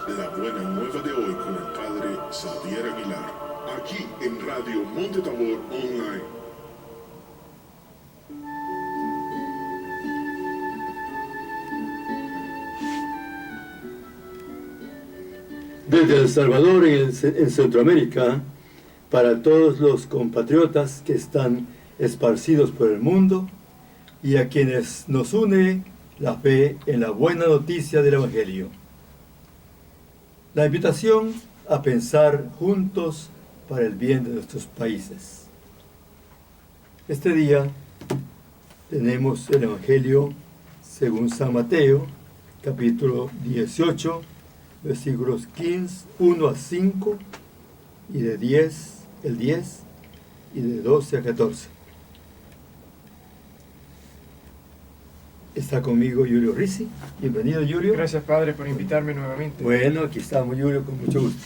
La Buena Nueva de hoy con el Padre Xavier Aguilar, aquí en Radio Monte Tabor Online. Desde El Salvador, en Centroamérica, para todos los compatriotas que están esparcidos por el mundo y a quienes nos une la fe en la buena noticia del Evangelio. La invitación a pensar juntos para el bien de nuestros países. Este día tenemos el Evangelio según San Mateo, capítulo 18, versículos 15, 1 a 5, y de 10 y de 12 a 14. Está conmigo Julio Rizzi. Bienvenido, Julio. Gracias, Padre, por invitarme nuevamente. Bueno, aquí estamos, Julio, con mucho gusto.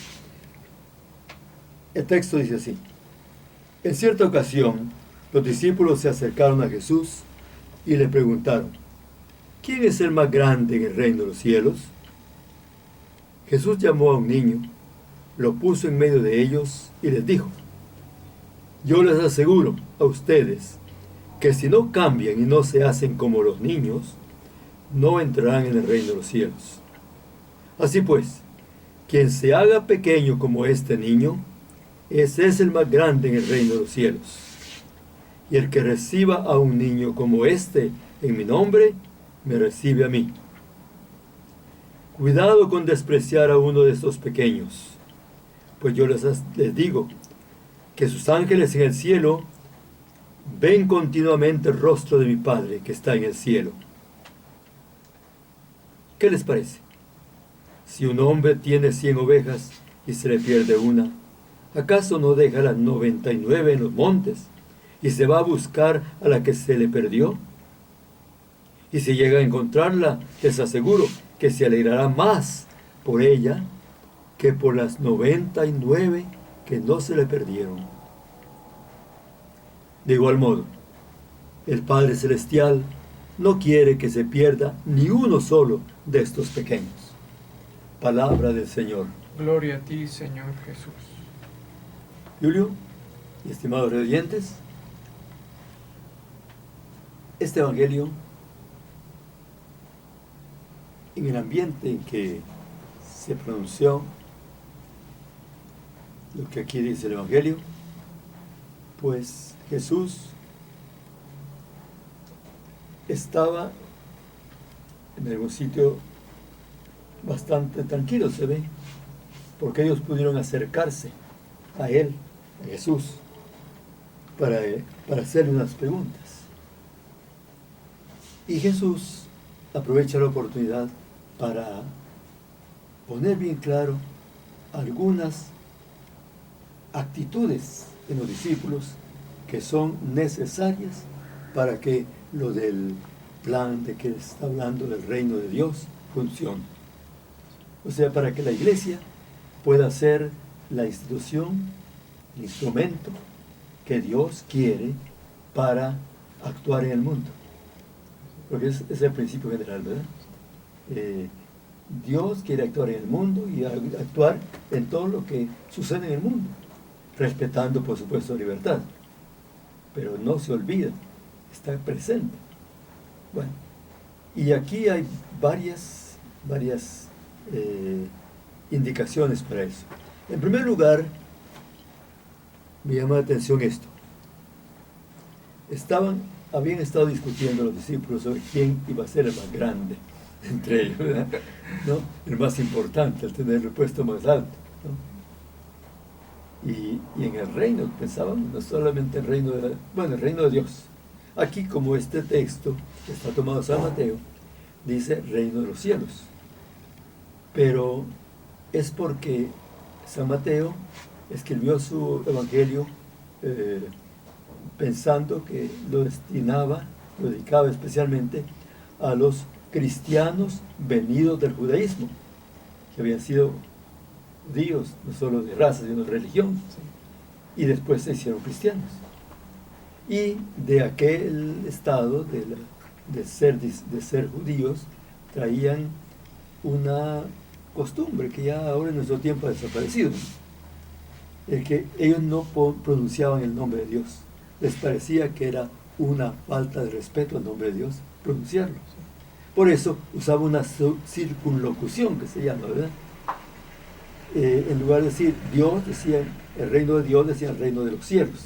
El texto dice así: en cierta ocasión, los discípulos se acercaron a Jesús y le preguntaron: ¿quién es el más grande en el reino de los cielos? Jesús llamó a un niño, lo puso en medio de ellos y les dijo: yo les aseguro a ustedes que si no cambian y no se hacen como los niños, no entrarán en el reino de los cielos. Así pues, quien se haga pequeño como este niño, ese es el más grande en el reino de los cielos. Y el que reciba a un niño como este en mi nombre, me recibe a mí. Cuidado con despreciar a uno de estos pequeños, pues yo les digo que sus ángeles en el cielo ven continuamente el rostro de mi Padre que está en el cielo. ¿Qué les parece? Si un hombre tiene 100 ovejas y se le pierde una, ¿acaso no deja las 99 en los montes y se va a buscar a la que se le perdió? Y si llega a encontrarla, les aseguro que se alegrará más por ella que por las 99 que no se le perdieron. De igual modo, el Padre Celestial no quiere que se pierda ni uno solo de estos pequeños. Palabra del Señor. Gloria a ti, Señor Jesús. Julio y estimados oyentes, este Evangelio, en el ambiente en que se pronunció lo que aquí dice el Evangelio, pues Jesús estaba en algún sitio bastante tranquilo, se ve, porque ellos pudieron acercarse a él, a Jesús, para hacerle unas preguntas. Y Jesús aprovecha la oportunidad para poner bien claro algunas actitudes en los discípulos que son necesarias para que lo del plan de que está hablando del reino de Dios funcione. O sea, para que la iglesia pueda ser la institución, el instrumento que Dios quiere para actuar en el mundo. Porque es el principio general, ¿verdad? Dios quiere actuar en el mundo y actuar en todo lo que sucede en el mundo, respetando, por supuesto, la libertad. Pero no se olvida, está presente. Bueno, y aquí hay varias indicaciones para eso. En primer lugar, me llama la atención esto. Habían estado discutiendo los discípulos sobre quién iba a ser el más grande entre ellos, ¿verdad? ¿No? El más importante, el tener el puesto más alto, ¿no? Y en el reino, pensaban, no solamente el reino el reino de Dios. Aquí, como este texto está tomado de San Mateo, dice reino de los cielos. Pero es porque San Mateo escribió su evangelio pensando que lo dedicaba especialmente a los cristianos venidos del judaísmo, que habían sido judíos, no solo de raza, sino de religión, ¿sí? Y después se hicieron cristianos. Y de aquel estado de ser judíos, traían una costumbre que ya ahora en nuestro tiempo ha desaparecido. El que ellos no pronunciaban el nombre de Dios. Les parecía que era una falta de respeto al nombre de Dios pronunciarlo. Por eso usaba una circunlocución que se llama, ¿verdad? En lugar de decir Dios, decían el reino de Dios, decían el reino de los cielos.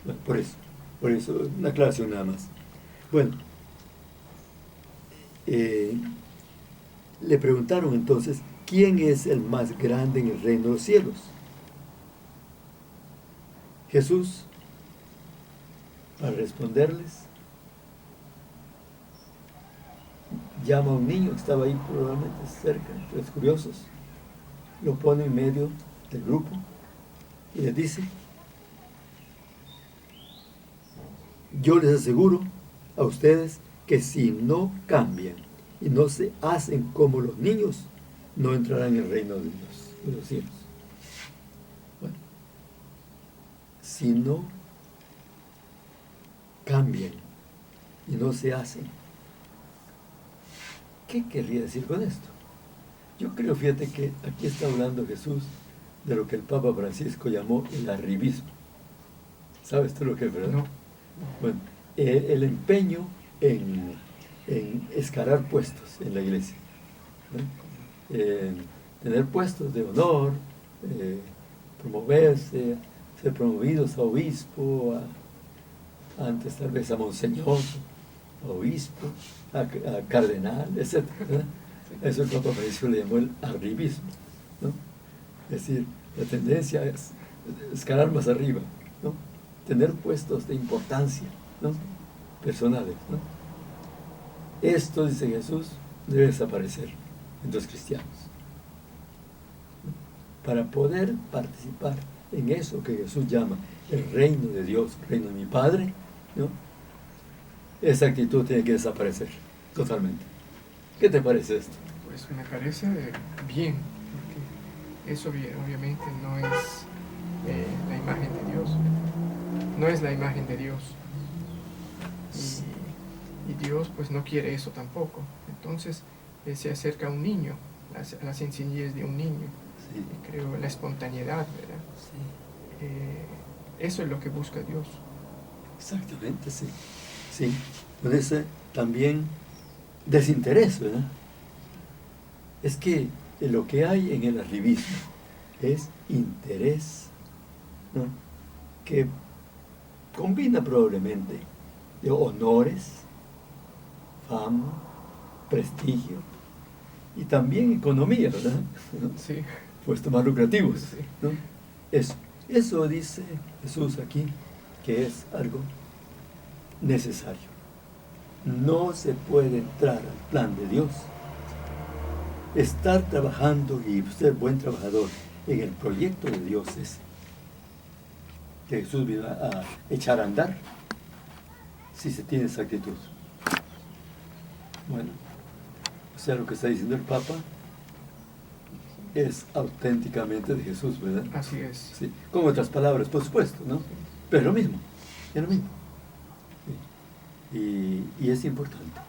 Bueno, por eso, una aclaración nada más. Bueno, le preguntaron entonces, ¿quién es el más grande en el reino de los cielos? Jesús, para responderles, llama a un niño que estaba ahí probablemente cerca, entre los curiosos, lo pone en medio del grupo y les dice, yo les aseguro a ustedes que si no cambian y no se hacen como los niños, no entrarán en el reino de Dios, de los cielos. Bueno, si no cambian y no se hacen, ¿qué querría decir con esto? Yo creo, fíjate que aquí está hablando Jesús de lo que el Papa Francisco llamó el arribismo. ¿Sabes tú lo que es, verdad? No. Bueno, el empeño en escalar puestos en la iglesia, ¿no? Tener puestos de honor, promoverse, ser promovidos a obispo, antes tal vez a monseñor, a obispo, a cardenal, etc. ¿verdad? Eso el Papa Francisco le llamó el arribismo, ¿no? Es decir, la tendencia es escalar más arriba, ¿no? Tener puestos de importancia, ¿no? Personales, ¿no? Esto, dice Jesús, debe desaparecer en los cristianos. Para poder participar en eso que Jesús llama el reino de Dios, el reino de mi Padre, ¿no? Esa actitud tiene que desaparecer totalmente. ¿Qué te parece esto? Pues me parece bien, porque eso obviamente no es la imagen de Dios. No es la imagen de Dios. Y Dios pues no quiere eso tampoco. Entonces se acerca a un niño, a la sencillez de un niño. Sí. Y creo la espontaneidad, ¿verdad? Sí. Eso es lo que busca Dios. Exactamente, sí. Sí, con ese también desinterés, ¿verdad? Es que lo que hay en el arribismo es interés, ¿no? Que combina probablemente de honores, fama, prestigio y también economía, ¿verdad? ¿No? Sí. Puestos más lucrativos, Sí. ¿no? Eso dice Jesús aquí, que es algo necesario. No se puede entrar al plan de Dios, estar trabajando y ser buen trabajador en el proyecto de Dios ese que Jesús vino a echar a andar, si se tiene esa actitud. Bueno, o sea, lo que está diciendo el Papa es auténticamente de Jesús, ¿verdad? Así es. Sí, con otras palabras, por supuesto, ¿no? Pero es lo mismo, es lo mismo. Sí. Y es importante.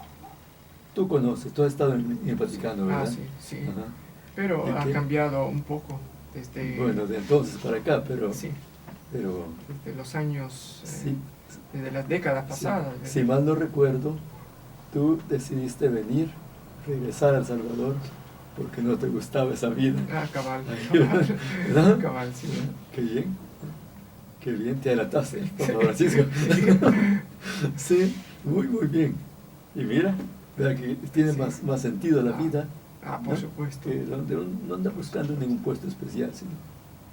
Tú conoces, tú has estado en el Vaticano, ¿verdad? Ah, sí, sí. Ajá. Pero ¿De ha qué? cambiado un poco desde, Bueno, de entonces para acá, pero sí, pero desde los años, sí, desde las décadas pasadas. sí, ¿verdad? si mal no recuerdo, tú decidiste venir, regresar a El Salvador, porque no te gustaba esa vida. Ah, cabal, ¿Verdad? cabal, sí. Qué bien te adelantaste, Papa Francisco. Sí, muy bien. Y mira, vea que tiene Sí. más sentido la vida. Ah, por ¿no? supuesto. Que donde uno no anda buscando ningún puesto especial, sino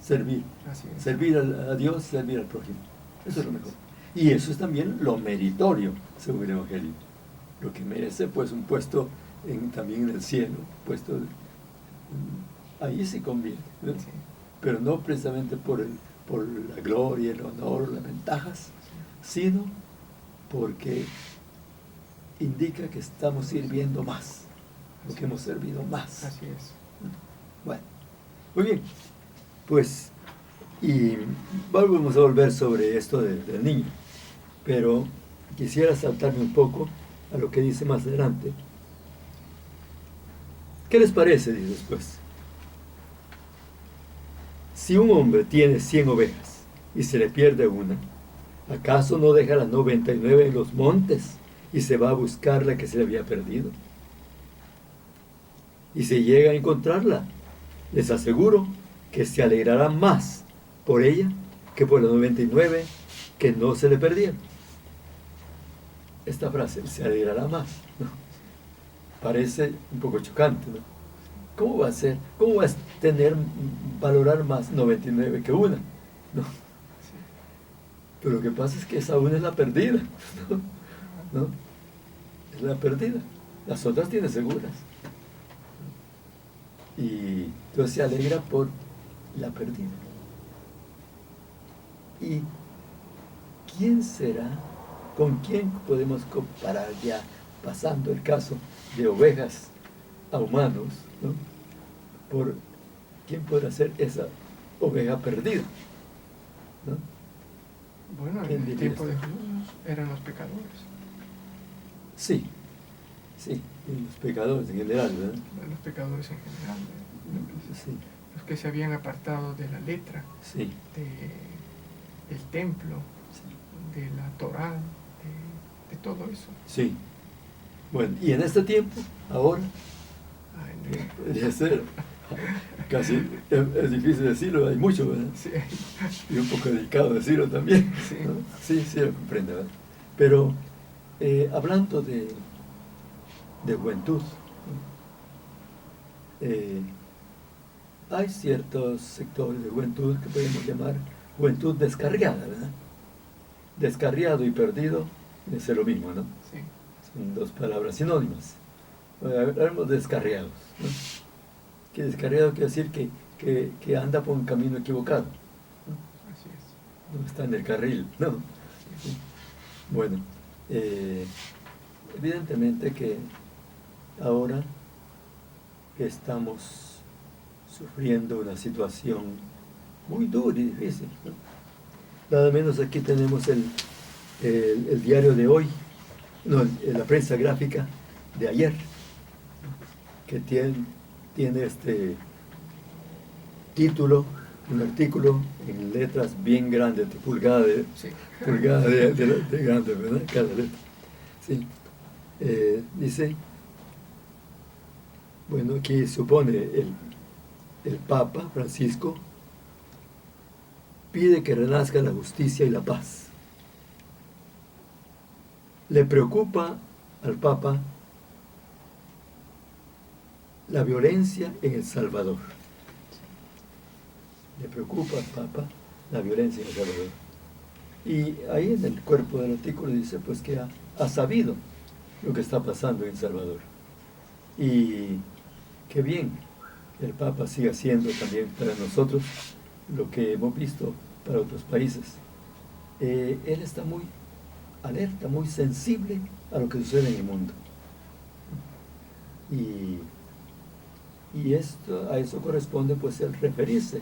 servir. Así es. Servir a Dios, servir al prójimo. Eso es lo mejor. Y eso es también lo meritorio, según el Evangelio. Lo que merece, pues, un puesto también en el cielo, puesto ahí sí conviene, ¿no? Sí. Pero no precisamente por la gloria, el honor, las ventajas, sino porque indica que estamos sirviendo más, porque hemos servido más. Así es. Bueno, muy bien, pues, y vamos a volver sobre esto del niño, pero quisiera saltarme un poco a lo que dice más adelante, ¿Qué les parece? Dice después. Si un hombre tiene 100 ovejas y se le pierde una, ¿acaso no deja las 99 en los montes y se va a buscar la que se le había perdido? Y si llega a encontrarla, les aseguro que se alegrará más por ella que por las 99 que no se le perdieron. Esta frase, se alegrará más, ¿no? Parece un poco chocante, ¿no? ¿Cómo va a ser? ¿Cómo va a valorar más 99 que una? ¿No? Pero lo que pasa es que esa una es la perdida, ¿no? ¿No? Es la perdida. Las otras tiene seguras. Y entonces se alegra por la perdida. ¿Y quién será? ¿Con quién podemos comparar ya, pasando el caso de ovejas a humanos, ¿no? Por quién podrá ser esa oveja perdida, ¿no? Bueno, en el tiempo de Jesús eran los pecadores. Sí, sí, y los pecadores en general, ¿verdad? Los pecadores en general, Sí, los que se habían apartado de la letra, sí, del templo, sí. de la Torá, de todo eso. Sí. Bueno, y en este tiempo, ahora, Ay, podría ser, casi es difícil decirlo, hay mucho, ¿verdad? sí. Y un poco delicado decirlo también, Sí. ¿no? Sí, sí, lo comprendo, ¿verdad? Pero hablando de juventud, hay ciertos sectores de juventud que podemos llamar juventud descarriada, ¿verdad? Descarriado y perdido es lo mismo, ¿no? Sí. Son dos palabras sinónimas. Hablamos de descarriados, ¿no? Que descarriado quiere decir que anda por un camino equivocado, ¿no? Así es. No está en el carril, ¿no? Sí. Bueno, evidentemente que ahora que estamos sufriendo una situación muy dura y difícil, ¿no? Nada menos aquí tenemos el diario de hoy, no, la prensa gráfica de ayer, que tiene este título, un artículo en letras bien grandes, de pulgada Sí. de grande, ¿verdad? Cada letra. Sí. Dice, bueno, aquí supone el Papa Francisco pide que renazca la justicia y la paz. Le preocupa al Papa la violencia en El Salvador. Le preocupa al Papa la violencia en El Salvador. Y ahí en el cuerpo del artículo dice pues que ha sabido lo que está pasando en El Salvador. Y qué bien que el Papa siga haciendo también para nosotros lo que hemos visto para otros países. Él está muy alerta, muy sensible a lo que sucede en el mundo. Y a eso corresponde pues el referirse.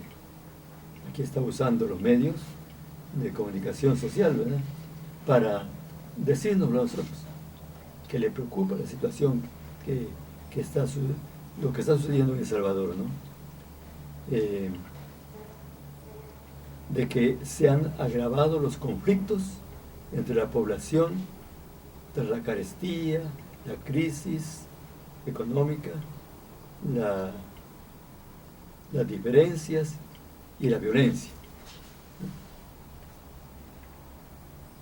Aquí está usando los medios de comunicación social, ¿verdad? Para decirnos a nosotros que le preocupa la situación lo que está sucediendo en El Salvador, ¿no? De que se han agravado los conflictos entre la población tras la carestía, la crisis económica, las diferencias y la violencia.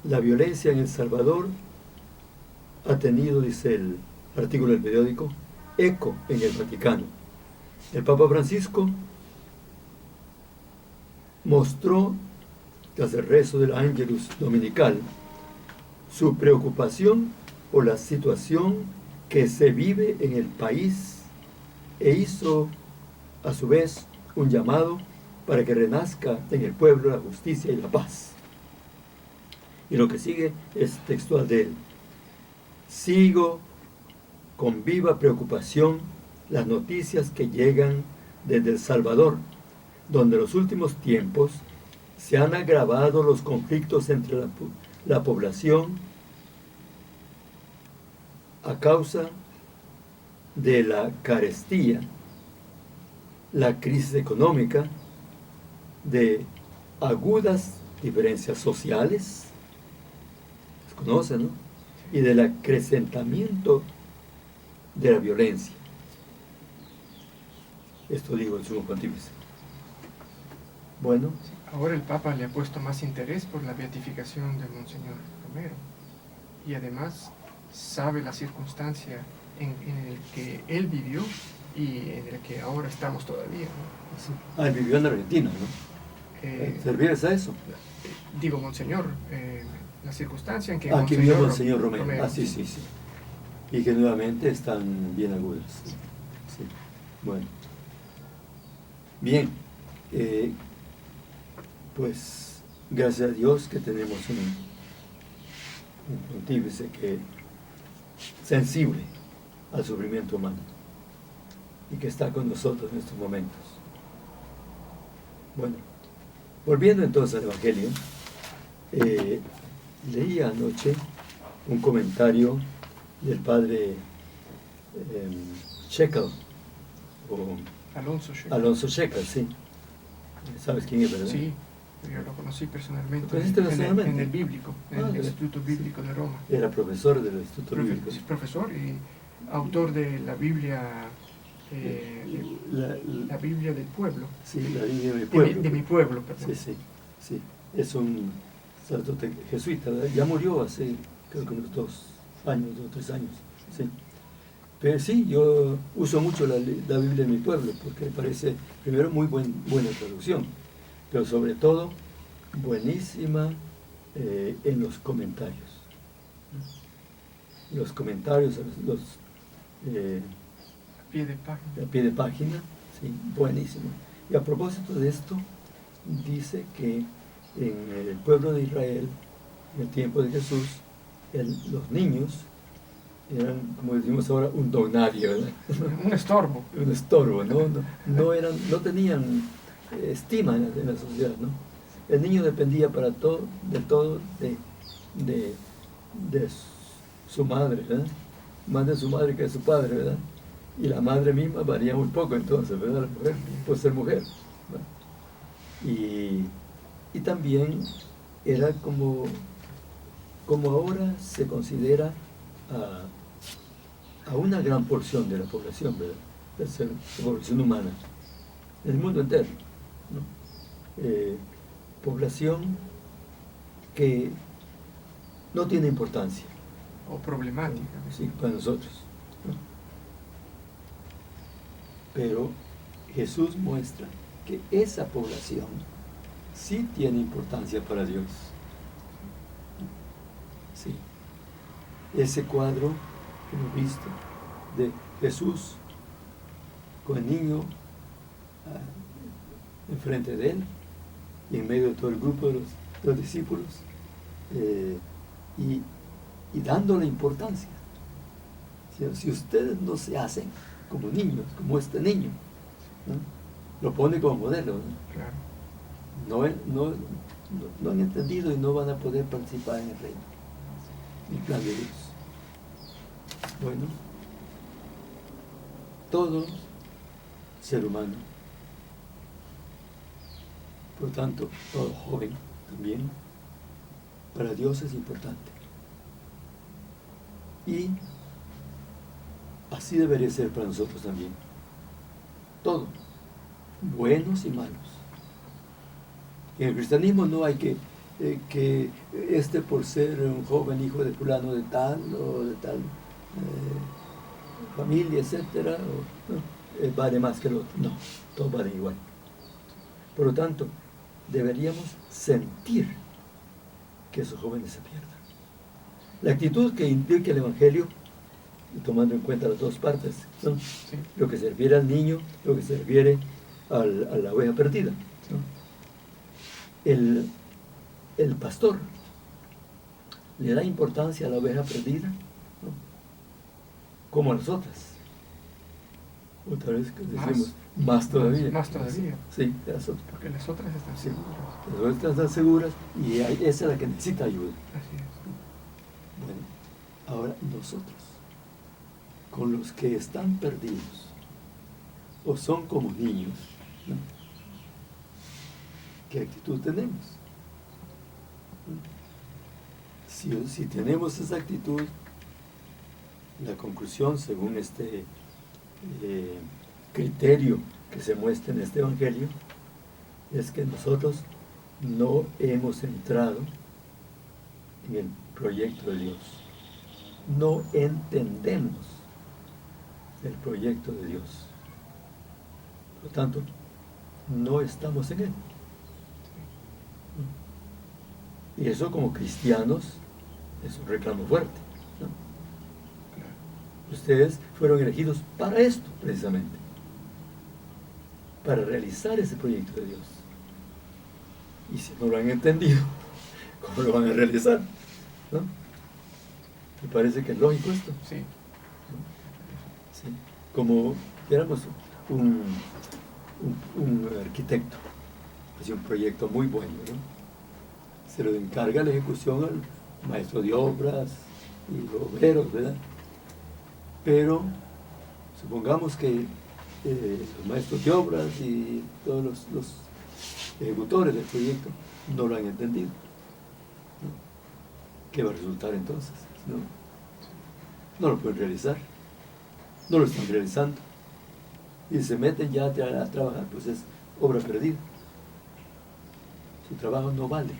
La violencia en El Salvador ha tenido, dice el artículo del periódico, eco en el Vaticano. El Papa Francisco mostró, tras el rezo del Ángelus Dominical, su preocupación por la situación que se vive en el país e hizo, a su vez, un llamado para que renazca en el pueblo la justicia y la paz. Y lo que sigue es textual de él. Sigo con viva preocupación las noticias que llegan desde El Salvador, donde en los últimos tiempos se han agravado los conflictos entre la población a causa de la carestía, la crisis económica, de agudas diferencias sociales, las conocen, ¿no? Y del acrecentamiento de la violencia. Esto digo el sumo pontífice. Bueno, Ahora el Papa le ha puesto más interés por la beatificación de Monseñor Romero y además sabe la circunstancia en el que él vivió y en el que ahora estamos todavía, ¿no? sí. Él vivió en Argentina, ¿no? ¿Se refieres a eso? Digo, Monseñor, la circunstancia en que Que vivió Monseñor Monseñor Romero. Sí. Y que nuevamente están bien agudas. Sí. Bueno. Bien. Pues gracias a Dios que tenemos un pontífice que sensible al sufrimiento humano y que está con nosotros en estos momentos. Bueno, volviendo entonces al Evangelio, leí anoche un comentario del padre Shekel, o Alonso Shekel, sí. ¿Sabes quién es, verdad? Sí, yo lo conocí personalmente, ¿Conociste personalmente? en el bíblico, en el Instituto Bíblico de Roma. Era profesor del Instituto Bíblico. Profesor y autor de la Biblia, la Biblia del pueblo. Sí, la Biblia de mi pueblo. De mi pueblo, perdón. Sí. Es un sacerdote jesuita, ¿verdad? Ya murió hace, creo que unos 2 o 3 años. Sí. Pero sí, yo uso mucho la Biblia de mi pueblo, porque me parece, primero, muy buena traducción, pero sobre todo, buenísima en los comentarios. Los comentarios, A pie de página, sí, buenísimo. Y a propósito de esto, dice que en el pueblo de Israel, en el tiempo de Jesús, los niños eran, como decimos ahora, un don nadie, ¿verdad? Un estorbo. Un estorbo, no tenían estima en la sociedad, ¿no? El niño dependía para todo de su madre, ¿verdad? Más de su madre que de su padre, ¿verdad? Y la madre misma varía muy poco entonces, ¿verdad? La mujer, por ser mujer, ¿verdad? Y también era como ahora se considera a una gran porción de la población, ¿verdad? La población humana, en el mundo entero, ¿no? Población que no tiene importancia. O problemática. Sí, para nosotros, ¿no? Pero Jesús muestra que esa población sí tiene importancia para Dios. Sí. Ese cuadro que hemos visto de Jesús con el niño enfrente de él y en medio de todo el grupo de los discípulos, y dándole importancia. Si ustedes no se hacen como niños, como este niño, ¿no? Lo pone como modelo, ¿no? Claro. No han entendido y no van a poder participar en el reino, el plan de Dios. Bueno, todo ser humano, por lo tanto, todo joven también, para Dios es importante. Y así debería ser para nosotros también. Todo, buenos y malos. En el cristianismo no hay que por ser un joven hijo de fulano de tal o de tal familia, etcétera, vale más que el otro. No, todos valen igual. Por lo tanto, deberíamos sentir que esos jóvenes se pierdan. La actitud que indica el Evangelio, tomando en cuenta las dos partes, ¿no? Sí. Lo que se refiere al niño, lo que se refiere a la oveja perdida, ¿no? El pastor le da importancia a la oveja perdida, ¿no? Como a las otras. Otra vez que decimos, más todavía. Más todavía. Sí, de las otras. Porque las otras están Sí. seguras. Las otras están seguras y esa es la que necesita ayuda. Así es. Bueno, ahora nosotros, con los que están perdidos o son como niños, ¿no? ¿Qué actitud tenemos? Si tenemos esa actitud, la conclusión, según este criterio que se muestra en este Evangelio, es que nosotros no hemos entrado en el proyecto de Dios. No entendemos el proyecto de Dios. Por lo tanto, no estamos en él. Y eso, como cristianos, es un reclamo fuerte, ¿no? Ustedes fueron elegidos para esto, precisamente, para realizar ese proyecto de Dios. Y si no lo han entendido, ¿cómo lo van a realizar? ¿No? ¿Me parece que es lógico esto? Sí. Sí. Como éramos un arquitecto, hacía un proyecto muy bueno, ¿no? Se lo encarga la ejecución al maestro de obras y obreros, ¿verdad? Pero supongamos que los maestros de obras y todos los ejecutores del proyecto no lo han entendido, ¿no? ¿Qué va a resultar entonces? No lo pueden realizar, no lo están realizando, y se meten ya a trabajar, pues es obra perdida. Su trabajo no vale,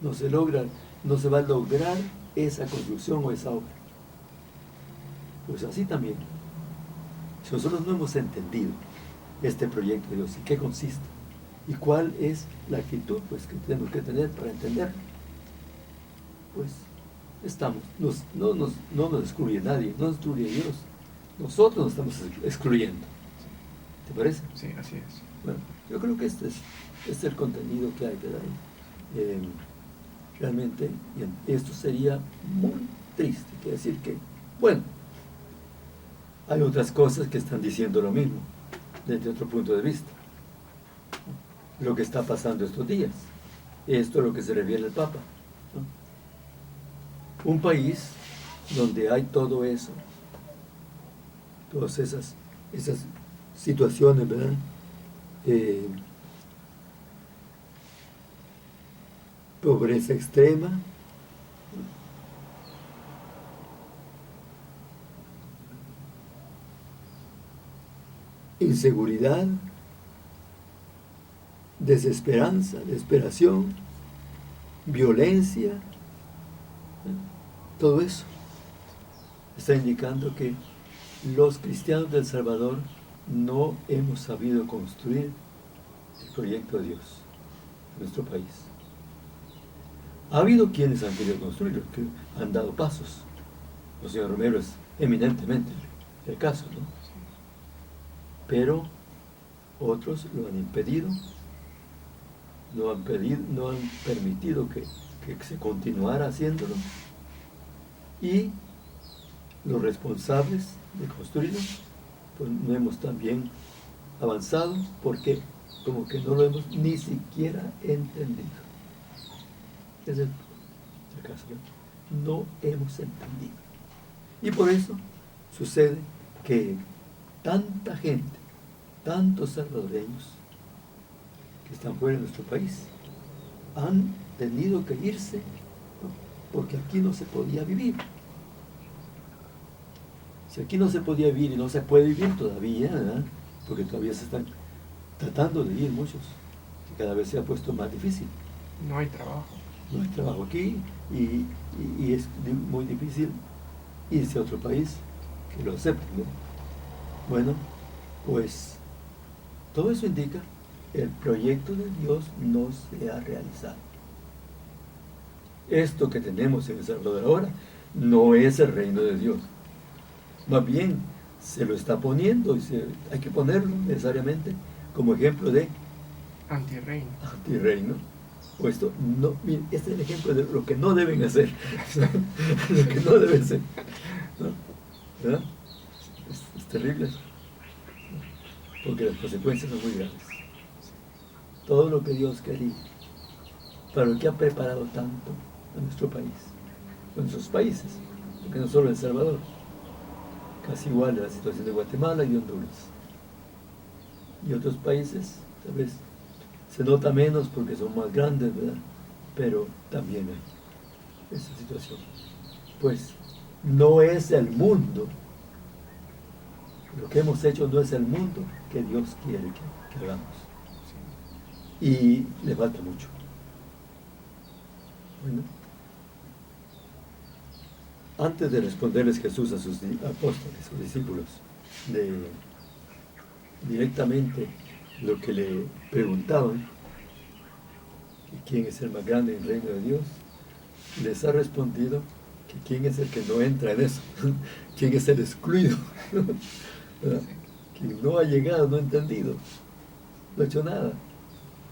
no se va a lograr esa construcción o esa obra. Pues así también, si nosotros no hemos entendido este proyecto de Dios y qué consiste y cuál es la actitud, pues, que tenemos que tener para entenderlo, pues no nos excluye nadie, no nos excluye Dios, nosotros nos estamos excluyendo. ¿Te parece? Sí, así es. Bueno, yo creo que este es el contenido que hay que dar. Realmente, esto sería muy triste, quiere decir que, bueno, hay otras cosas que están diciendo lo mismo, desde otro punto de vista. Lo que está pasando estos días, esto es lo que se refiere el Papa, ¿no? Un país donde hay todo eso, todas esas situaciones, ¿verdad? Pobreza extrema, inseguridad, desesperanza, desesperación, violencia, todo eso está indicando que los cristianos del Salvador no hemos sabido construir el proyecto de Dios en nuestro país. Ha habido quienes han querido construirlo, que han dado pasos. El señor Romero es eminentemente el caso, ¿no? Pero otros lo han impedido, no han permitido que se continuara haciéndolo, y los responsables de construirlo, pues no hemos también avanzado, porque como que no lo hemos ni siquiera entendido. Es el caso, no hemos entendido. Y por eso sucede que tanta gente, tantos salvadoreños que están fuera de nuestro país, han tenido que irse, ¿no? Porque aquí no se podía vivir. Si aquí no se podía vivir y no se puede vivir todavía, ¿verdad? Porque todavía se están tratando de ir muchos, y cada vez se ha puesto más difícil. No hay trabajo. No hay trabajo aquí, y es muy difícil irse a otro país que lo acepte, ¿no? Bueno, pues todo eso indica el proyecto de Dios no se ha realizado. Esto que tenemos en El Salvador ahora no es el reino de Dios. Más bien se lo está poniendo, y hay que ponerlo necesariamente como ejemplo de antirreino. O esto no, miren, este es el ejemplo de lo que no deben hacer, lo que no deben hacer, ¿no? ¿Verdad? Es terrible eso, porque las consecuencias son muy grandes. Todo lo que Dios quería, para lo que ha preparado tanto a nuestro país, a nuestros países, porque no solo El Salvador, casi igual a la situación de Guatemala y Honduras. Y otros países, tal vez, se nota menos porque son más grandes, ¿verdad? Pero también hay esa situación. Pues no es el mundo. Lo que hemos hecho no es el mundo que Dios quiere que hagamos. Y le falta mucho. Bueno, antes de responderles Jesús a sus apóstoles, sus discípulos, directamente lo que le preguntaban, ¿quién es el más grande en el reino de Dios?, les ha respondido que quién es el que no entra en eso, quién es el excluido, quien no ha llegado, no ha entendido, no ha hecho nada,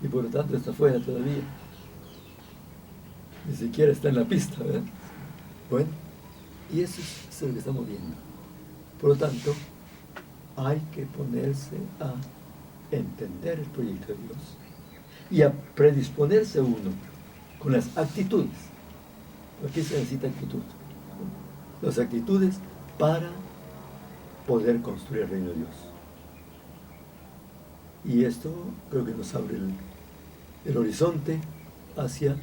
y por lo tanto está fuera todavía, ni siquiera está en la pista, ¿verdad? Bueno, y eso es lo que estamos viendo. Por lo tanto, hay que ponerse a entender el proyecto de Dios y a predisponerse uno con las actitudes. Aquí se necesita actitud. Las actitudes para poder construir el reino de Dios. Y esto creo que nos abre el horizonte hacia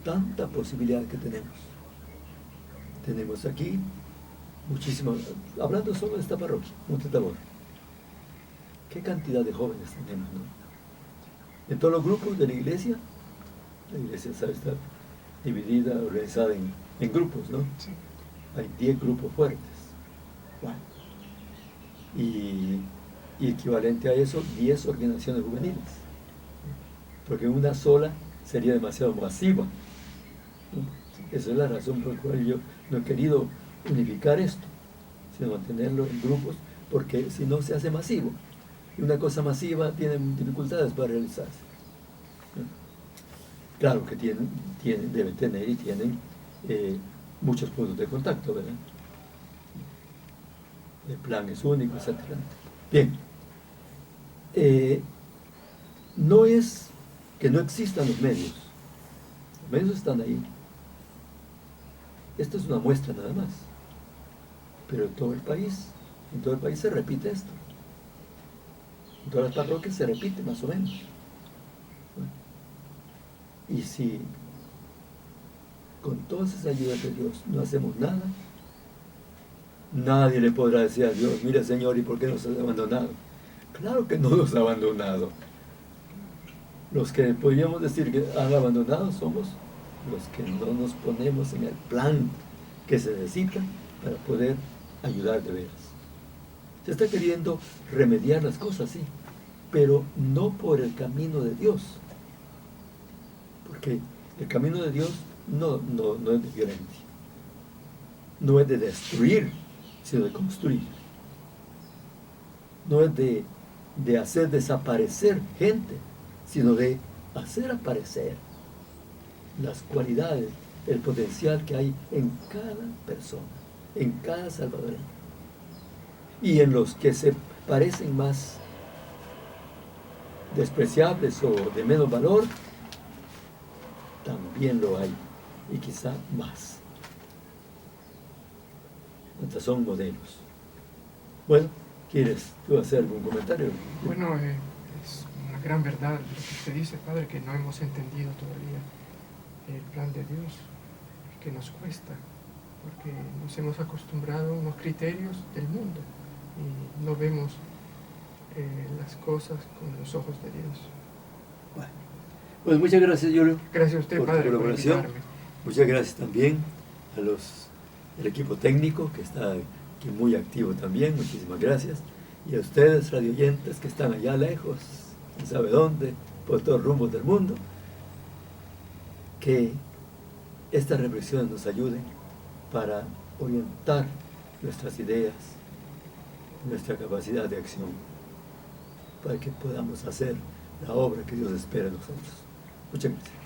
tanta posibilidad que tenemos. Tenemos aquí muchísimas, hablando solo de esta parroquia, Monte Tabor, qué cantidad de jóvenes tenemos, ¿no? En todos los grupos de la iglesia sabe, está dividida, organizada en grupos, ¿no? Sí. Hay 10 grupos fuertes. Bueno. Y equivalente a eso, 10 organizaciones juveniles. Porque una sola sería demasiado masiva, ¿no? Esa es la razón por la cual yo no he querido unificar esto, sino mantenerlo en grupos, porque si no se hace masivo. Y una cosa masiva tiene dificultades para realizarse. Claro que deben tener y tienen muchos puntos de contacto, ¿verdad? El plan es único, etc. Bien. No es que no existan los medios. Los medios están ahí. Esto es una muestra nada más. Pero en todo el país se repite esto. En todas las parroquias se repite más o menos. Y si con todas esas ayudas de Dios no hacemos nada, nadie le podrá decir a Dios, mira Señor, ¿y por qué nos has abandonado? Claro que no nos ha abandonado. Los que podríamos decir que han abandonado somos los que no nos ponemos en el plan que se necesita para poder ayudar de veras. Se está queriendo remediar las cosas, sí, pero no por el camino de Dios. Porque el camino de Dios no es de violencia, no es de destruir, sino de construir. No es de hacer desaparecer gente, sino de hacer aparecer las cualidades, el potencial que hay en cada persona, en cada salvadoreño. Y en los que se parecen más despreciables o de menos valor, también lo hay, y quizá más. Estos son modelos. Bueno, ¿quieres tú hacer algún comentario? Bueno, es una gran verdad lo que usted dice, Padre, que no hemos entendido todavía el plan de Dios, que nos cuesta, porque nos hemos acostumbrado a unos criterios del mundo y no vemos las cosas con los ojos de Dios. Bueno, pues muchas gracias, Julio. Gracias a usted, por Padre, tu por colaboración. invitarme. Muchas gracias también al equipo técnico que está aquí muy activo también. Muchísimas gracias. Y a ustedes, radioyentes, que están allá lejos, quién sabe dónde, por todos rumbos del mundo, que estas reflexiones nos ayuden para orientar nuestras ideas, nuestra capacidad de acción, para que podamos hacer la obra que Dios espera de nosotros. Muchas gracias.